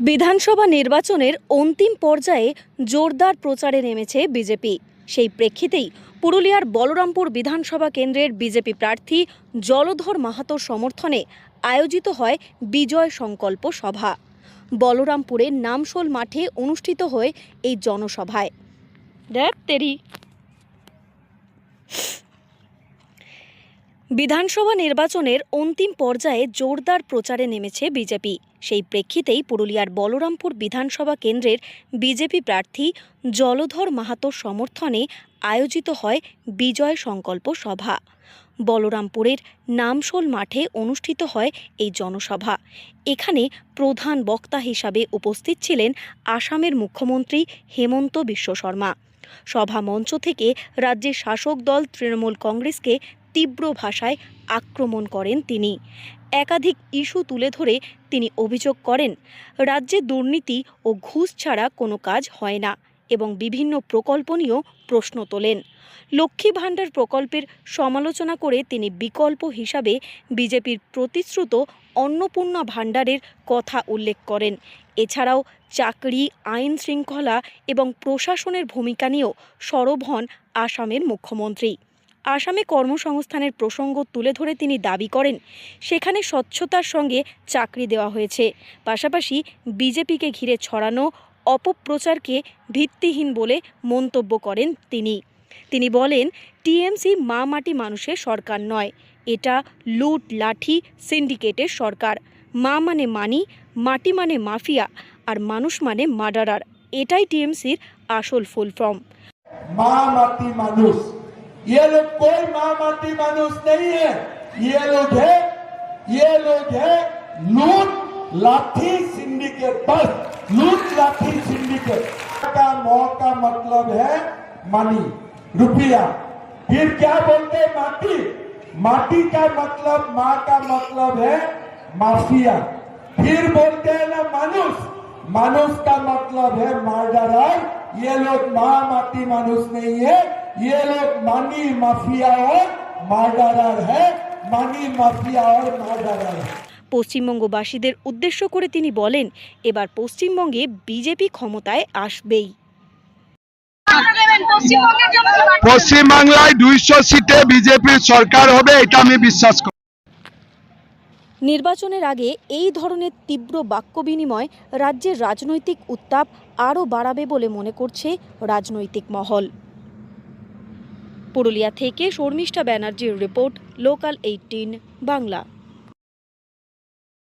বিধানসভা নির্বাচনের অন্তিম পর্যায়ে জোরদার প্রচারে নেমেছে বিজেপি। সেই প্রেক্ষিতেই পুরুলিয়ার বলরামপুর বিধানসভা কেন্দ্রের বিজেপি প্রার্থী জলধর মাহাতোর সমর্থনে আয়োজিত হয় বিজয় সংকল্প সভা। বলরামপুরের নামশোল মাঠে অনুষ্ঠিত হয় এই জনসভায়। বিধানসভা নির্বাচনের অন্তিম পর্যায়ে জোরদার প্রচারে নেমেছে বিজেপি। সেই প্রেক্ষিতেই পুরুলিয়ার বলরামপুর বিধানসভা কেন্দ্রের বিজেপি প্রার্থী জলধর মাহাতোর সমর্থনে আয়োজিত হয় বিজয় সংকল্প সভা। বলরামপুরের নামশোল মাঠে অনুষ্ঠিত হয় এই জনসভা। এখানে প্রধান বক্তা হিসাবে উপস্থিত ছিলেন আসামের মুখ্যমন্ত্রী হেমন্ত বিশ্ব শর্মা। সভা মঞ্চ থেকে রাজ্যের শাসক দল তৃণমূল কংগ্রেসকে তীব্র ভাষায় আক্রমণ করেন তিনি। একাধিক ইস্যু তুলে ধরে তিনি অভিযোগ করেন, রাজ্যে দুর্নীতি ও ঘুষ ছাড়া কোনো কাজ হয় না এবং বিভিন্ন প্রকল্প নিয়েও প্রশ্ন তোলেন। লক্ষ্মী ভাণ্ডার প্রকল্পের সমালোচনা করে তিনি বিকল্প হিসাবে বিজেপির প্রতিশ্রুত অন্নপূর্ণা ভাণ্ডারের কথা উল্লেখ করেন। এছাড়াও চাকরি, আইন শৃঙ্খলা এবং প্রশাসনের ভূমিকা নিয়েও সরব হন আসামের মুখ্যমন্ত্রী। আসামে কর্মসংস্থানের প্রসঙ্গ তুলে ধরে তিনি দাবি করেন, সেখানে স্বচ্ছতার সঙ্গে চাকরি দেওয়া হয়েছে। পাশাপাশি বিজেপিকে ঘিরে ছড়ানো অপপ্রচারকে ভিত্তিহীন বলে মন্তব্য করেন তিনি বলেন, টিএমসি মা মাটি মানুষের সরকার নয়, এটা লুট লাঠি সিন্ডিকেটের সরকার। মা মানে মানি, মাটি মানে মাফিয়া, আর মানুষ মানে মার্ডারার। এটাই টিএমসির আসল ফুল ফর্ম। মা মাটি মানুষ, ये लोग कोई माँ माटी मानुष नहीं है। ये लोग है लूट लाठी सिंडिकेट। बस लूट लाठी सिंडिकेट का मौका मतलब है मनी, रुपया। फिर क्या बोलते हैं? माटी। माटी का मतलब, माँ का मतलब है माफिया। फिर बोलते हैं ना मानुष, मानुष का मतलब है मर्डरर। ये लोग माँ माटी मानुष नहीं है, ये लोग मानी माफिया और मार्डरर है। मानी माफिया और मार्डरर। পশ্চিমবঙ্গবাসীদের উদ্দেশ্য করে তিনি বলেন, এবার পশ্চিমবঙ্গে বিজেপি ক্ষমতায় আসবেই। পশ্চিমবাংলায় 200 সিটে বিজেপির সরকার হবে, এটা আমি বিশ্বাস করি। নির্বাচনের আগে এই ধরনের তীব্র বাক্য বিনিময় রাজ্যের রাজনৈতিক উত্তাপ আরও বাড়াবে বলে মনে করছে রাজনৈতিক মহল। পুরুলিয়া থেকে শর্মিষ্ঠা ব্যানার্জির রিপোর্ট, লোকাল 18 বাংলা।